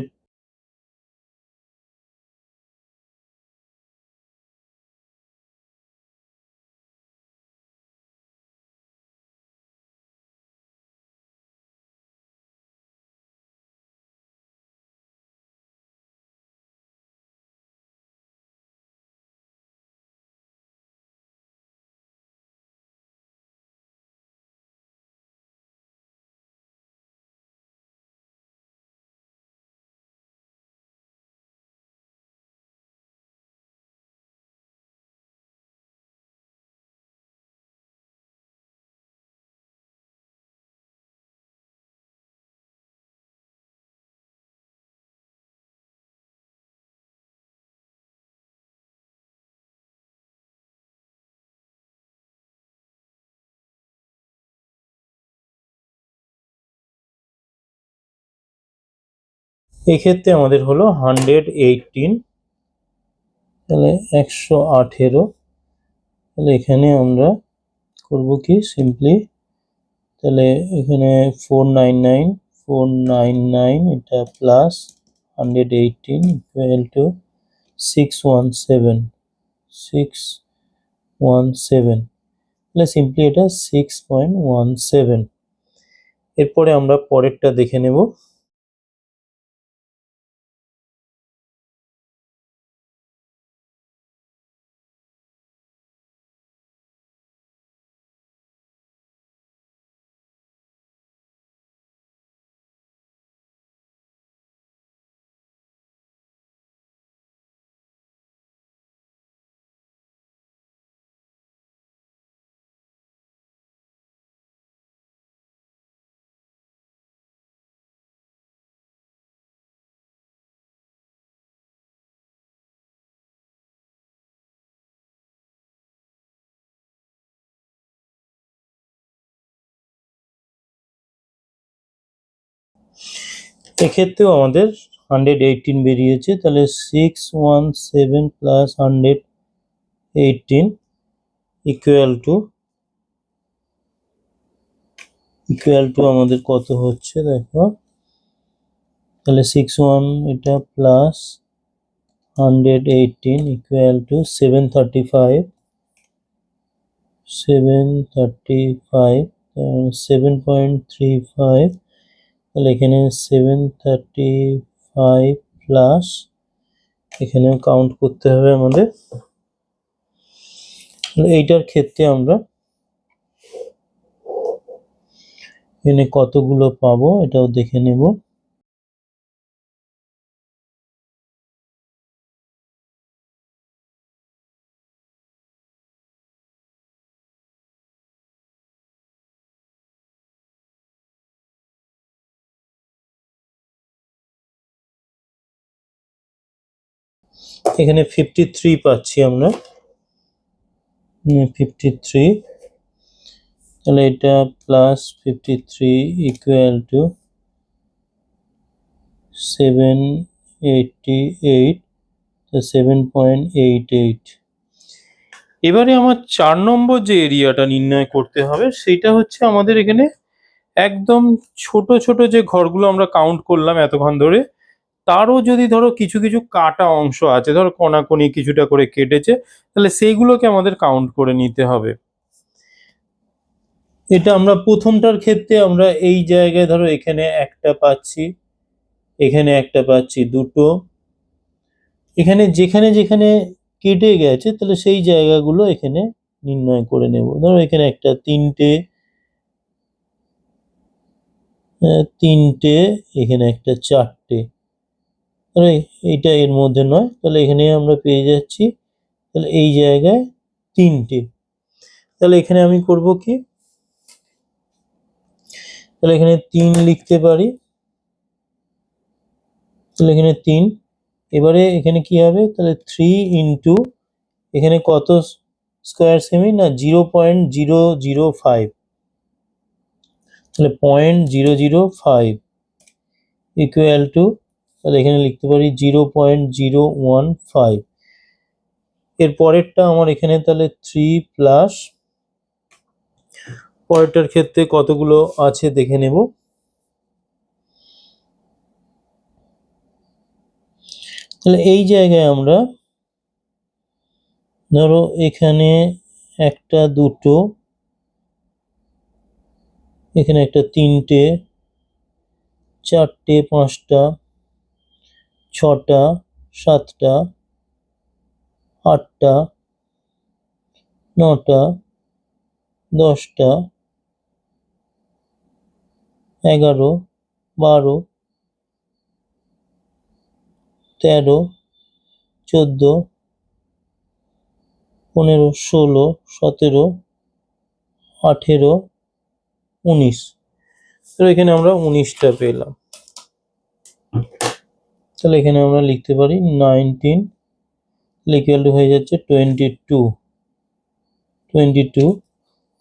এক্ষেত্রে আমাদের হলো 118, তাহলে 118। তাহলে এখানে আমরা করব কি সিম্পলি, তাহলে এখানে 499, 499 এটা প্লাস 118 ইকুয়াল টু 617, 617, তাহলে সিম্পলি এটা 6.17। এরপরে আমরা পরেরটা দেখে নেব। এক্ষেত্রেও আমাদের 118 বেরিয়েছে, তাহলে 617 প্লাস 118 ইকুয়াল টু আমাদের কত হচ্ছে দেখো, তাহলে 61 এটা প্লাস 118 ইকুয়াল টু 735, 735, 7.35, তাহলে এখানে 735 প্লাস এখানেও কাউন্ট করতে হবে আমাদের। এইটার ক্ষেত্রে আমরা এখানে কতগুলো পাবো এটাও দেখে নেব। এখানে 53 পাচ্ছি আমরা, 53, তাহলে এটা প্লাস 53 ইকুয়াল টু 788, 7.88। এবারে আমার 4 নম্বর যে এরিয়াটা নির্ণয় করতে হবে সেটা হচ্ছে আমাদের এখানে একদম ছোট ছোট যে ঘরগুলো আমরা কাউন্ট করলাম এতক্ষণ ধরে, তারও যদি ধরো কিছু কিছু কাটা অংশ আছে, ধরো কোনাকুনি কিছুটা করে কেটেছে, তাহলে সেইগুলোকে আমাদের কাউন্ট করে নিতে হবে। এটা আমরা প্রথমটার ক্ষেত্রে আমরা এই জায়গায় ধরো এখানে একটা পাচ্ছি, এখানে একটা পাচ্ছি, দুটো, এখানে যেখানে যেখানে কেটে গেছে তাহলে সেই জায়গাগুলো এখানে নির্ণয় করে নেব। ধরো এখানে একটা তিনটে, তিনটে, এখানে একটা চারটে, তাহলে এইটা এর মধ্যে নয়, তাহলে এখানে আমরা পেয়ে যাচ্ছি তাহলে এই জায়গায় তিনটে। তাহলে এখানে আমি করব কি, তাহলে এখানে 3 লিখতে পারি, তাহলে এখানে 3, এবারে এখানে কি হবে, তাহলে 3 ইন্টু এখানে কত স্কোয়ার সেমি না 0.005, তাহলে 0.005 ইকুয়াল টু, তাহলে এখানে লিখতে পারি 0.015। এর পরেরটা আমার এখানে তাহলে 3 প্লাস, পরেরটার ক্ষেত্রে কতগুলো আছে দেখে নেব। তাহলে এই জায়গায় আমরা ধরো এখানে একটা, দুটো, এখানে একটা তিনটে, চারটে, পাঁচটা, ছটা, সাতটা, আটটা, নটা, 10টা, 11, 12, 13, 14, 15, 16, 17, 18, 19। তো এখানে আমরা 19টা পেলাম। তাহলে এখানে আমরা লিখতে পারি 19 ইকুয়াল টু হয়ে যাচ্ছে 22।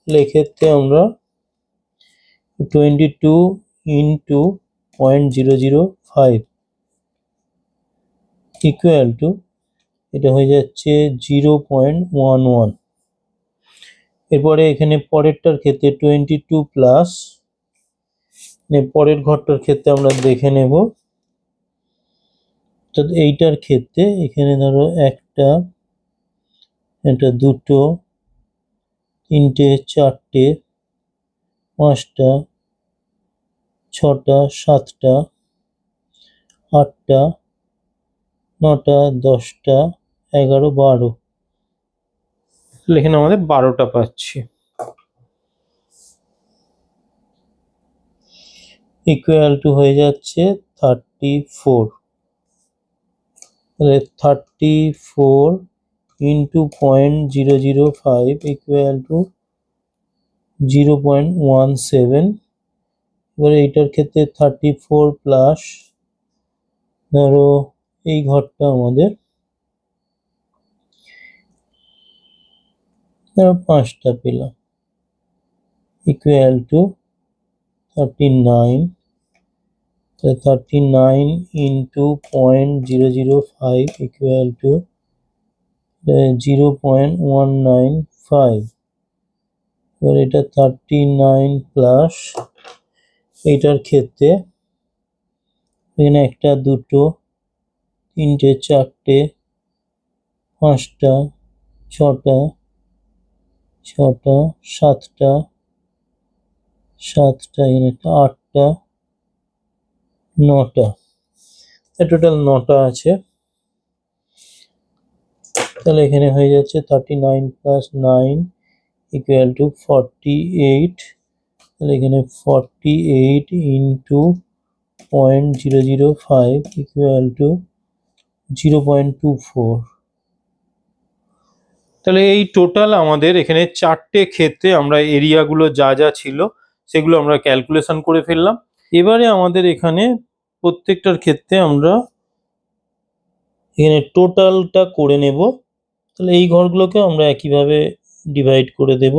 এক্ষেত্রে আমরা 22 ইন্টু 0.005 ইকুয়াল টু, এটা হয়ে যাচ্ছে 0.11। এরপরে এখানে পরেরটার ক্ষেত্রে 22 প্লাস, পরের ঘরটার ক্ষেত্রে আমরা দেখে নেব। এইটার ক্ষেত্রে এখানে ধরো একটা, এটা দুটো, তিনটে, চারটে, পাঁচটা, ছটা, সাতটা, আটটা, নটা, 10টা, 11, 12, এখানে আমাদের 12টা পাচ্ছি। ইকুয়াল টু হয়ে যাচ্ছে 34, তাহলে 34 ইন্টু 0.005 ইকুয়াল টু 0.17। এবারে এইটার ক্ষেত্রে 34 প্লাস, ধরো এই ঘরটা আমাদের ধরো 5টা পেলাম, equal to 39, 39 into 0.005 equal to 0.195। এবার এটা 39 প্লাস, এইটার ক্ষেত্রে এখানে একটা, দুটো, তিনটে, চারটে, পাঁচটা, ছটা, সাতটা, এখানে একটা, আটটা, নটা, টোটাল 9টা আছে। তাহলে এখানে হয়ে যাচ্ছে 39 প্লাস 9 ইকুয়াল টু 48। তাহলে এখানে 48 ইন্টু 0.005 ইকুয়াল টু 0.24। তাহলে এই টোটাল আমাদের এখানে 4টে ক্ষেত্রে আমরা এরিয়াগুলো যা যা ছিল সেগুলো আমরা ক্যালকুলেশন করে ফেললাম। এবারে আমাদের এখানে প্রত্যেকটার ক্ষেত্রে আমরা এখানে টোটালটা করে নেব। তাহলে এই ঘরগুলোকে আমরা একইভাবে ডিভাইড করে দেব।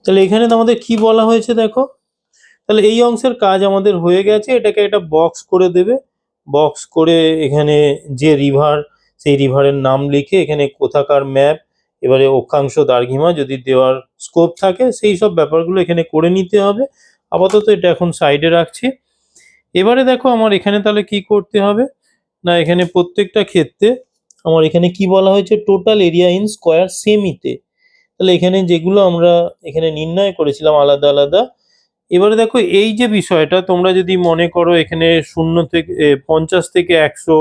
তাহলে এখানে তো আমাদের কি বলা হয়েছে দেখো। তাহলে এই অংশের কাজ আমাদের হয়ে গেছে, এটাকে একটা বক্স করে দেবে। বক্স করে এখানে যে রিভার, সেই রিভারের নাম লিখে এখানে কোথাকার ম্যাপ, এবারে অক্ষাংশ দ্রাঘিমা যদি দেওয়ার স্কোপ থাকে সেই সব ব্যাপারগুলো এখানে করে নিতে হবে। আপাতত এটা এখন সাইডে রাখছি। এবারে দেখো আমার এখানে তাহলে কি করতে হবে না, এখানে প্রত্যেকটা ক্ষেত্রে আমার এখানে কি বলা হয়েছে, টোটাল এরিয়া ইন স্কোয়ার সেমিতে। তাহলে এখানে যেগুলো আমরা এখানে নির্ণয় করেছিলাম আলাদা আলাদা, এবারে দেখো এই যে বিষয়টা তোমরা যদি মনে করো এখানে 0 থেকে 50 থেকে 100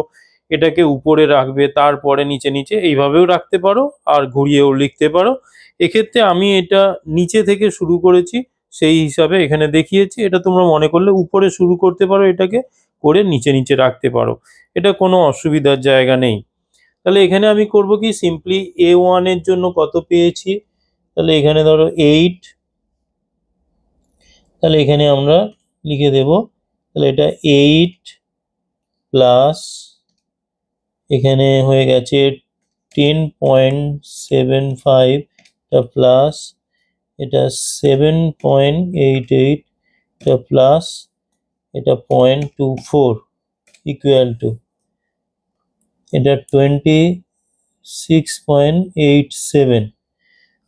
এটাকে উপরে রাখবে, তারপরে নিচে নিচে এইভাবেও রাখতে পারো, আর ঘুরিয়েও লিখতে পারো। এক্ষেত্রে আমি এটা নিচে থেকে শুরু করেছি, সেই হিসাবে এখানে দেখিয়েছি। এটা তোমরা মনে করলে উপরে শুরু করতে পারো, এটাকে করে নিচে নিচে রাখতে পারো, এটা কোনো অসুবিধার জায়গা নেই। তাহলে এখানে আমি করব কি, সিম্পলি A1 এর জন্য কত পেয়েছি, তাহলে এখানে ধরো 8, তাহলে এখানে আমরা লিখে দেব, তাহলে এটা 8 প্লাস এখানে হয়ে গেছে 10.75, এটা প্লাস এটা 7.88, এটা প্লাস এটা 0.24 ইকুয়াল টু এটা 26.87।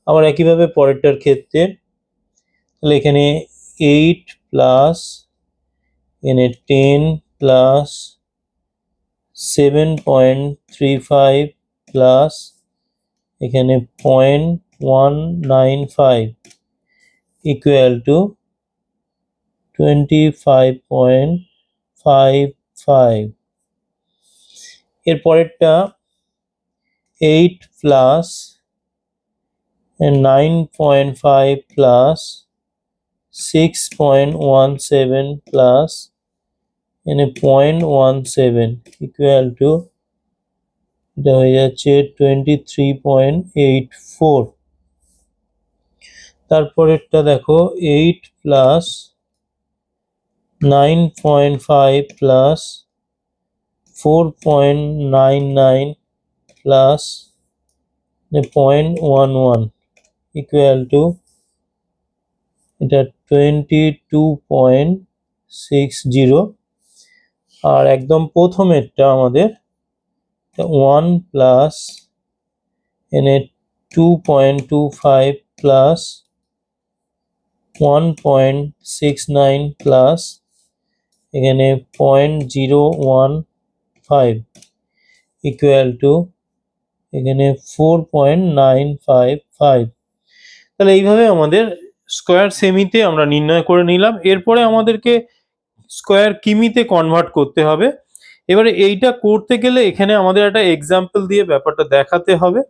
আবার একইভাবে পরেরটার ক্ষেত্রে, তাহলে এখানে 8 প্লাস এখানে 10 প্লাস 7.35 প্লাস এখানে 0.195 ইকুয়াল টু 25.55। এর পরেরটা 8 প্লাস 9.5 প্লাস 6.17 প্লাস এখানে 0.17 ইকুয়াল টু এটা হয়ে যাচ্ছে 23.84। তারপরেরটা দেখো 8 plus 9.5 plus 4.99 plus 0.11 equal to এটা 22.60। আর একদম প্রথমেরটা আমাদের 1 প্লাস এনে 2.25 প্লাস 1.69 প্লাস এখানে 0.015 ইকুয়াল টু এখানে 4.955। তাহলে এইভাবে আমাদের স্কোয়ার সেমিতে আমরা নির্ণয় করে নিলাম। এরপরে আমাদেরকে স্কোয়ার কিমিতে কনভার্ট করতে হবে। এবারে এইটা করতে গেলে এখানে আমাদের একটা এক্সাম্পল দিয়ে ব্যাপারটা দেখাতে হবে।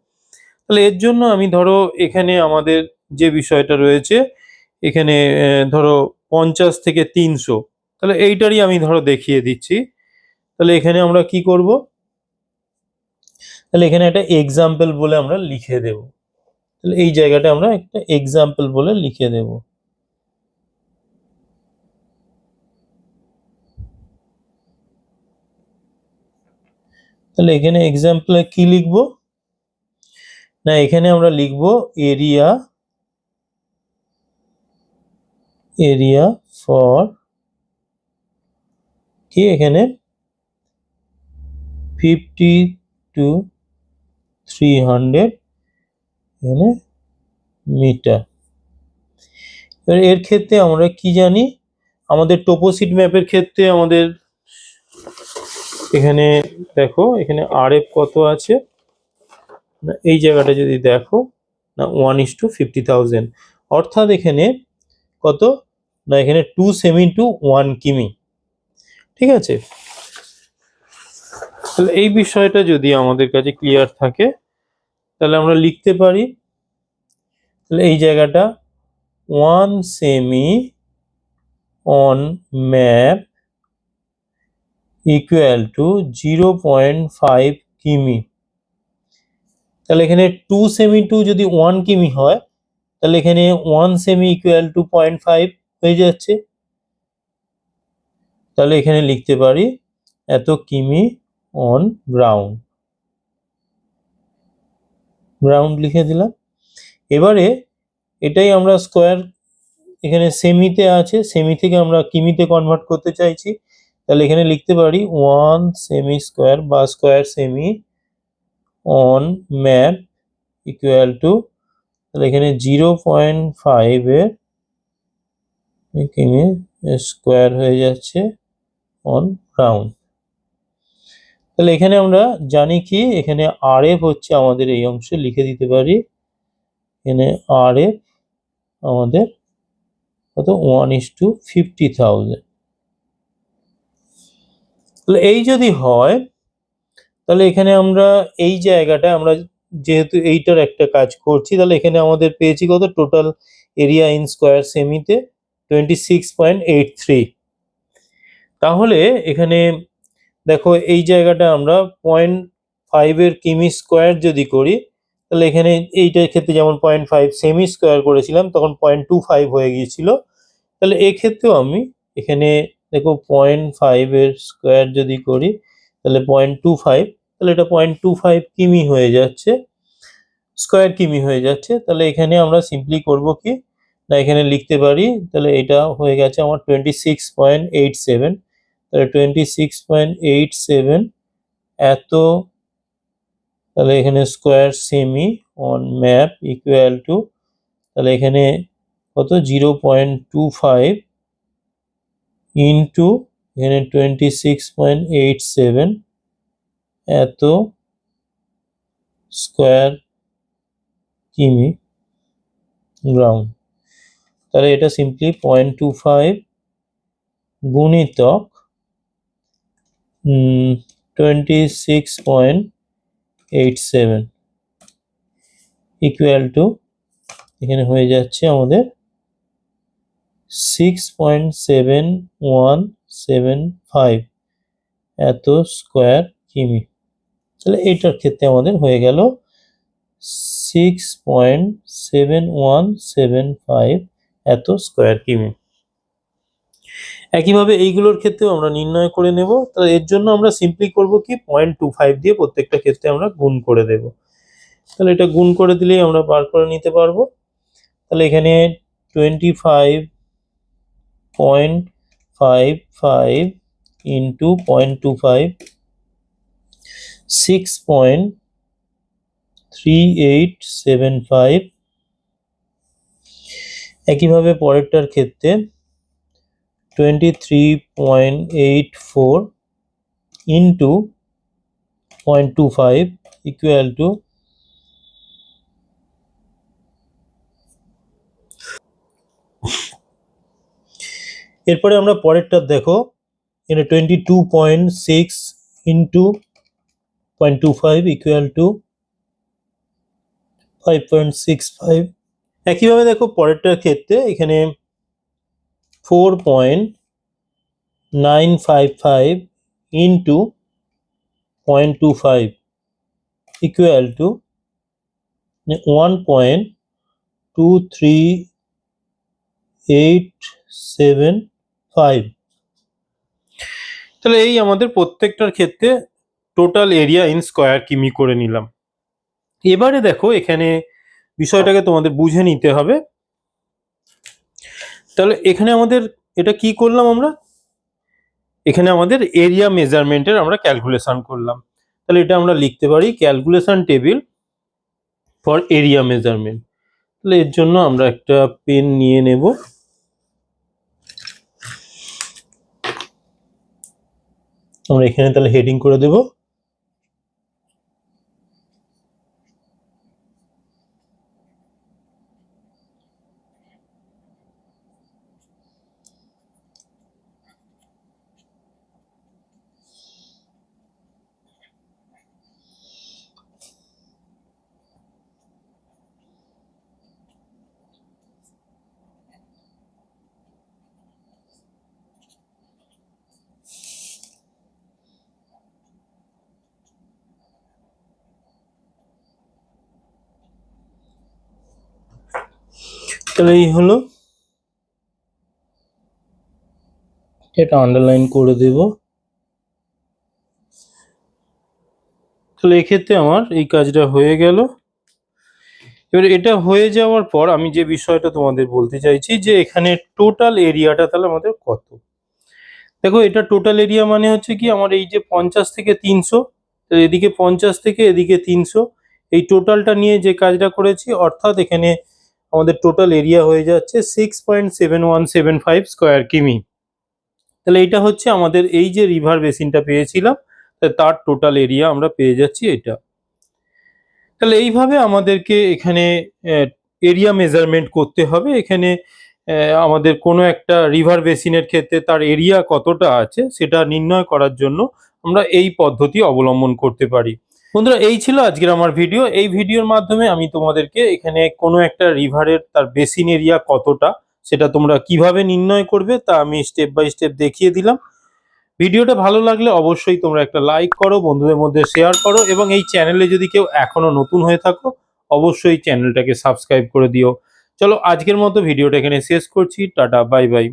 তাহলে এর জন্য আমি ধরো এখানে আমাদের যে বিষয়টা রয়েছে, এখানে ধরো 50 থেকে 300, তাহলে এইটারই আমি ধরো দেখিয়ে দিচ্ছি। তাহলে এখানে আমরা কি করব, তাহলে এখানে একটা এক্সাম্পল বলে আমরা লিখে দেব। তাহলে এই জায়গাটা আমরা একটা এক্সাম্পল বলে লিখে দেব। তাহলে এখানে এক্সাম্পলে কি লিখবো না, এখানে আমরা লিখবো এরিয়া ফর কি এখানে 50 to 300 এখানে মিটার। এবার এর ক্ষেত্রে আমরা কি জানি, আমাদের টোপোসিট ম্যাপের ক্ষেত্রে আমাদের এখানে দেখো এখানে RF কত আছে না, এই জায়গাটা যদি দেখো না 1:50,000, অর্থাৎ এখানে কত না, এখানে 2 সেমি টু 1 কিমি। ঠিক আছে, তাহলে এই বিষয়টা যদি আমাদের কাছে ক্লিয়ার থাকে তাহলে আমরা লিখতে পারি, তাহলে এই জায়গাটা 1 semi on map equal to 0.5 কিমি। তাহলে এখানে 2 সেমি টু যদি 1 কিমি হয় তাহলে এখানে 1 সেমি ইকুয়াল টু 0.5 হয়ে যাচ্ছে। তাহলে এখানে লিখতে পারি এত কিমি অন গ্রাউন্ড, গ্রাউন্ড লিখে দিলাম। এবারে এটাই আমরা স্কোয়ার, এখানে সেমিতে আছে, সেমি থেকে আমরা কিমিতে কনভার্ট করতে চাইছি, তাহলে এখানে লিখতে পারি 1 সেমি স্কোয়ার বা square semi on map equal to, তাহলে এখানে 0.5 এর কিমি স্কোয়ার হয়ে যাচ্ছে অন গ্রাউন্ড। তাহলে এখানে আমরা জানি কি, এখানে আরএফ হচ্ছে আমাদের এই অংশে লিখে দিতে পারি, এখানে আরএফ আমাদের কত 1:50,000। তাহলে এই যদি হয় তাহলে এখানে আমরা এই জায়গাটা আমরা যেহেতু এইটার একটা কাজ করছি, তাহলে এখানে আমাদের পেয়েছি কত টোটাল এরিয়া ইন স্কোয়ার সেমিতে 26.83। তাহলে এখানে দেখো এই জায়গাটা আমরা 0.5 এর কিমি স্কোয়ার যদি করি, তাহলে এখানে এইটার ক্ষেত্রে যেমন 0.5 সেমি স্কোয়ার করেছিলাম তখন 0.25 হয়ে গিয়েছিল। তাহলে এক্ষেত্রেও আমি এখানে দেখো 0.5 এর স্কোয়ার যদি করি তাহলে 0.25, তাহলে এটা 0.25 কিমি হয়ে যাচ্ছে, স্কোয়ার কিমি হয়ে যাচ্ছে। তাহলে এখানে আমরা সিম্পলি করব কি না, এখানে লিখতে পারি তাহলে এটা হয়ে গেছে আমার 26.87, তাহলে 26.87 এত, তাহলে এখানে square semi on map equal to, তাহলে এখানে কত 0.25 ইন্টু এখানে 26.87 এত স্কোয়ার কিমি গ্রাউন্ড। তাহলে এটা সিম্পলি 0.25 গুণিতক 26.87 ইকুয়াল টু, এখানে হয়ে যাচ্ছে আমাদের 6.7175 এত স্কোয়ার কিমি। তাহলে এটার ক্ষেত্রে আমাদের হয়ে গেল 6.7175 এত স্কোয়ার কিমি। একইভাবে এইগুলোর ক্ষেত্রেও আমরা নির্ণয় করে নেব। তাহলে এর জন্য আমরা সিম্পলি করব কি 0.25 দিয়ে প্রত্যেকটা ক্ষেত্রে আমরা গুণ করে দেব। তাহলে এটা গুণ করে দিলেই আমরা বার করে নিতে পারবো। তাহলে এখানে 25.55 ইন্টু 0.25 6.3875। একইভাবে পরেরটার ক্ষেত্রে 23.84 ইন্টু 0.25 ইকুয়াল টু, এরপরে আমরা পরেরটা দেখো, এখানে 22.6 ইন্টু 0.25 ইকুয়াল টু 5.65। একইভাবে দেখো পরেরটার ক্ষেত্রে এখানে 4.955 ইন্টু 0.25 ইকুয়াল টু 1.23875। তাহলে এই আমাদের প্রত্যেকটার ক্ষেত্রে টোটাল এরিয়া ইন স্কোয়ার কিমি করে নিলাম। এবারে দেখো এখানে বিষয়টাকে তোমাদের বুঝে নিতে হবে। তাহলে এখানে আমাদের এটা কি করলাম আমরা, এখানে আমাদের এরিয়া মেজারমেন্টের আমরা ক্যালকুলেশন করলাম। তাহলে এটা আমরা লিখতে পারি calculation table for area measurement. তাহলে এর জন্য আমরা একটা পেন নিয়ে নেব, আমরা এখানে তাহলে হেডিং করে দেব তাহলে এই হলো, এটা আন্ডারলাইন করে দেব। তাহলে এক্ষেত্রে আমার এই কাজটা হয়ে গেল। এবার এটা হয়ে যাওয়ার পর আমি যে বিষয়টা তোমাদের বলতে চাইছি যে এখানে টোটাল এরিয়াটা তাহলে আমাদের কত। দেখো এটা টোটাল এরিয়া মানে হচ্ছে কি আমার এই যে 50 থেকে 300, এদিকে 50 থেকে এদিকে 300, এই টোটালটা নিয়ে যে কাজটা করেছি, অর্থাৎ এখানে আমাদের টোটাল এরিয়া হয়ে যাচ্ছে 6.7175 স্কোয়ার কিমি। তাহলে এইটা হচ্ছে আমাদের এই যে রিভার বেসিনটা পেয়েছিলাম, তার টোটাল এরিয়া আমরা পেয়ে যাচ্ছি এটা। তাহলে এইভাবে আমাদেরকে এখানে এরিয়া মেজারমেন্ট করতে হবে। এখানে আমাদের কোনো একটা রিভার বেসিনের ক্ষেত্রে তার এরিয়া কতটা আছে সেটা নির্ণয় করার জন্য আমরা এই পদ্ধতি অবলম্বন করতে পারি। বন্ধুরা, এই ছিল আজকের আমার ভিডিও। এই ভিডিওর মাধ্যমে আমি তোমাদেরকে এখানে কোনো একটা রিভারের তার বেসিন এরিয়া কতটা সেটা তোমরা কিভাবে নির্ণয় করবে তা আমি স্টেপ বাই স্টেপ দেখিয়ে দিলাম। ভিডিওটা ভালো লাগলে অবশ্যই তোমরা একটা লাইক করো, বন্ধুদের মধ্যে শেয়ার করো, এবং এই চ্যানেলে যদি কেউ এখনো নতুন হয়ে থাকো অবশ্যই চ্যানেলটাকে সাবস্ক্রাইব করে দিও। চলো আজকের মতো ভিডিওটা এখানে শেষ করছি। Tata, bye bye.